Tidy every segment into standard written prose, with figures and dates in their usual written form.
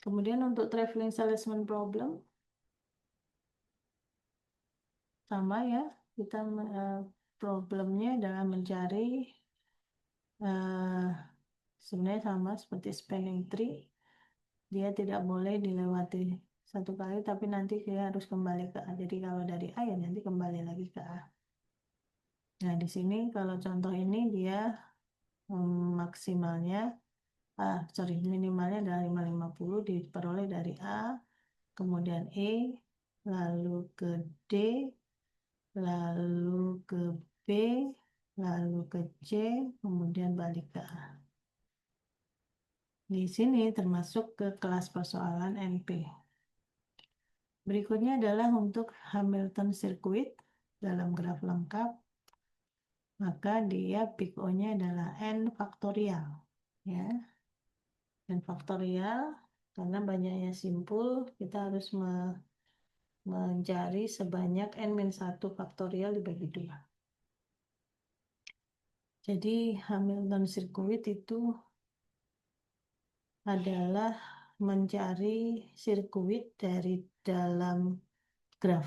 Kemudian untuk traveling salesman problem sama ya, kita problemnya adalah mencari sebenarnya sama seperti spanning tree, dia tidak boleh dilewati satu kali tapi nanti dia harus kembali ke A. Jadi kalau dari A ya nanti kembali lagi ke A. Nah di sini kalau contoh ini dia maksimalnya minimalnya adalah 550 diperoleh dari A, kemudian E, lalu ke D, lalu ke B, lalu ke C, kemudian balik ke A. Di sini termasuk ke kelas persoalan NP. Berikutnya adalah untuk Hamilton Circuit dalam graf lengkap, maka dia peak O-nya adalah N faktorial. Ya. N faktorial, karena banyaknya simpul, kita harus mencari sebanyak N-1 faktorial dibagi 2. Jadi Hamilton Circuit itu adalah mencari sirkuit dari dalam graf.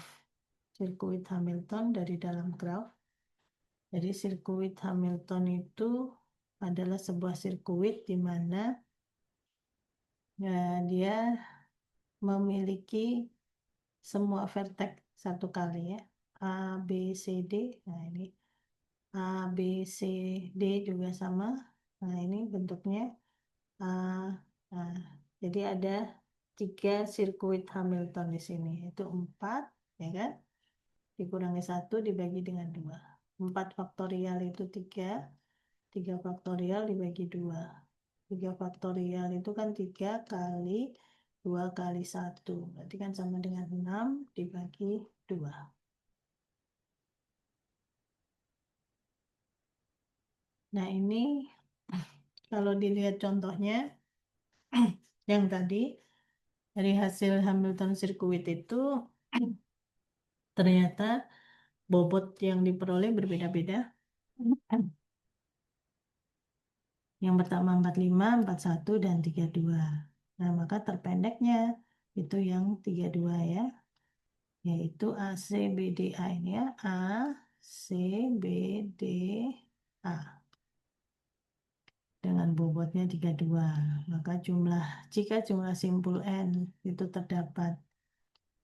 Sirkuit Hamilton dari dalam graf. Jadi sirkuit Hamilton itu adalah sebuah sirkuit di mana dia memiliki semua vertex satu kali ya. A, B, C, D. Nah ini A, B, C, D juga sama. Nah ini bentuknya A. Nah, jadi ada 3 sirkuit Hamilton di sini. Itu 4, ya kan? Dikurangi 1 dibagi dengan 2. 4 faktorial itu 3. 3 faktorial dibagi 2. 3 faktorial itu kan 3 kali 2 kali 1. Berarti kan sama dengan 6 dibagi 2. Nah ini kalau dilihat contohnya yang tadi dari hasil Hamilton Circuit itu ternyata bobot yang diperoleh berbeda-beda. Yang pertama 45, 41, dan 32. Nah, maka terpendeknya itu yang 32 ya. Yaitu ACBDA ini ya. ACBDA. Dengan bobotnya 32. Maka jika jumlah simpul N itu terdapat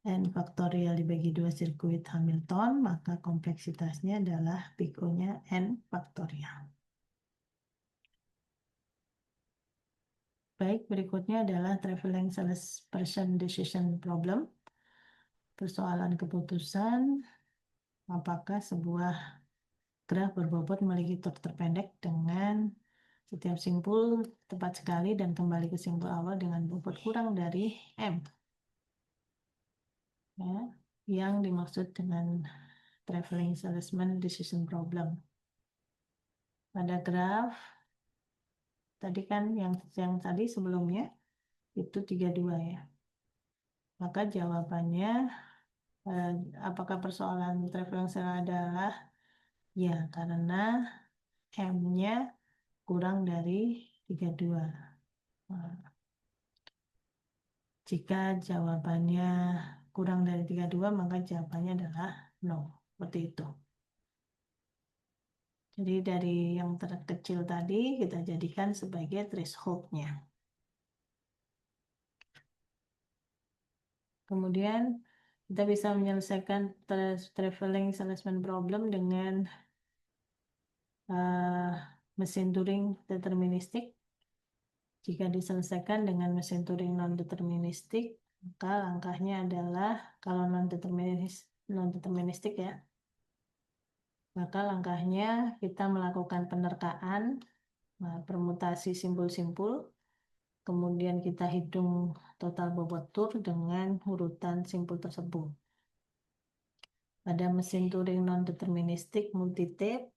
N faktorial dibagi 2 sirkuit Hamilton, maka kompleksitasnya adalah peak O-nya N faktorial. Baik, berikutnya adalah traveling salesperson decision problem. Persoalan keputusan, apakah sebuah graf berbobot memiliki terpendek dengan setiap simpul tepat sekali dan kembali ke simpul awal dengan bobot kurang dari M. Ya, yang dimaksud dengan traveling salesman decision problem. Pada graf tadi kan yang tadi sebelumnya itu 32 ya. Maka jawabannya apakah persoalan traveling salesman adalah ya karena M-nya kurang dari 32. Nah, jika jawabannya kurang dari 32 maka jawabannya adalah no. Seperti itu. Jadi dari yang terkecil tadi kita jadikan sebagai threshold-nya. Kemudian kita bisa menyelesaikan traveling salesman problem dengan mesin Turing deterministik. Jika diselesaikan dengan mesin Turing non-deterministik, maka langkahnya adalah kalau non-deterministik ya, maka langkahnya kita melakukan penerkaan, permutasi simpul-simpul, kemudian kita hitung total bobot tur dengan urutan simpul tersebut. Pada mesin Turing non-deterministik multi-tape,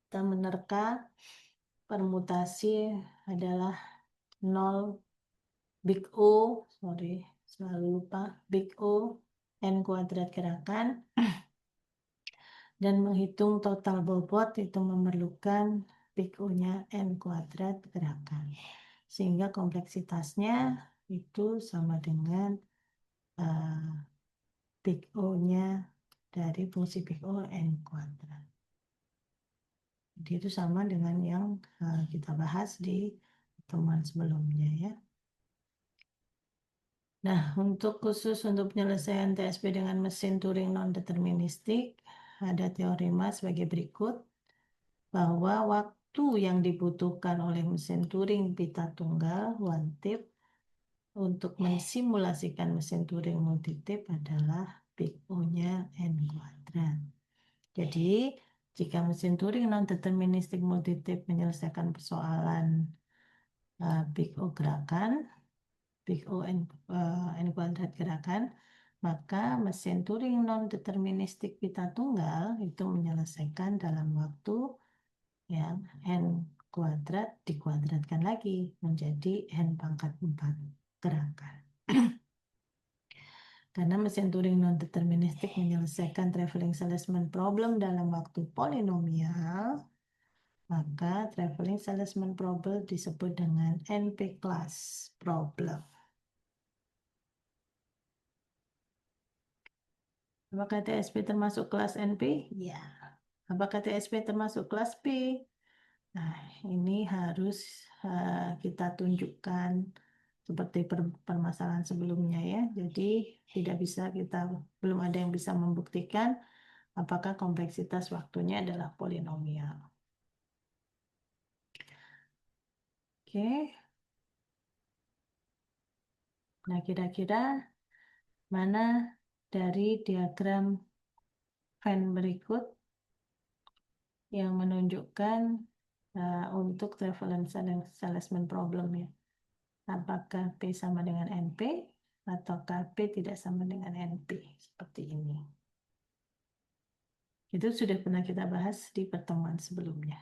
kita menerka permutasi adalah 0 big O, selalu lupa, big O, N kuadrat gerakan, dan menghitung total bobot itu memerlukan big O-nya N kuadrat gerakan. Sehingga kompleksitasnya itu sama dengan big O-nya dari fungsi big O N kuadrat. Jadi itu sama dengan yang kita bahas di pertemuan sebelumnya ya. Nah, khusus untuk penyelesaian TSP dengan mesin Turing non-deterministik, ada teorema sebagai berikut, bahwa waktu yang dibutuhkan oleh mesin Turing pita tunggal one tip untuk mensimulasikan mesin Turing multitip adalah big O-nya N kuadrat. Jadi, jika mesin Turing non-deterministik multitip menyelesaikan persoalan big O gerakan, big O N kuadrat gerakan, maka mesin Turing non-deterministik pita tunggal itu menyelesaikan dalam waktu yang N kuadrat dikuadratkan lagi menjadi N pangkat 4 gerakan. Karena mesin Turing non-deterministik menyelesaikan traveling salesman problem dalam waktu polinomial, maka traveling salesman problem disebut dengan NP class problem. Apakah TSP termasuk kelas NP? Ya. Apakah TSP termasuk kelas P? Nah, ini harus kita tunjukkan seperti permasalahan sebelumnya ya. Jadi belum ada yang bisa membuktikan apakah kompleksitas waktunya adalah polinomial. Oke. Nah, kira-kira mana dari diagram Venn berikut yang menunjukkan untuk traveling salesman problem ya? Apakah P sama dengan NP ataukah P tidak sama dengan NP? Seperti ini. Itu sudah pernah kita bahas di pertemuan sebelumnya.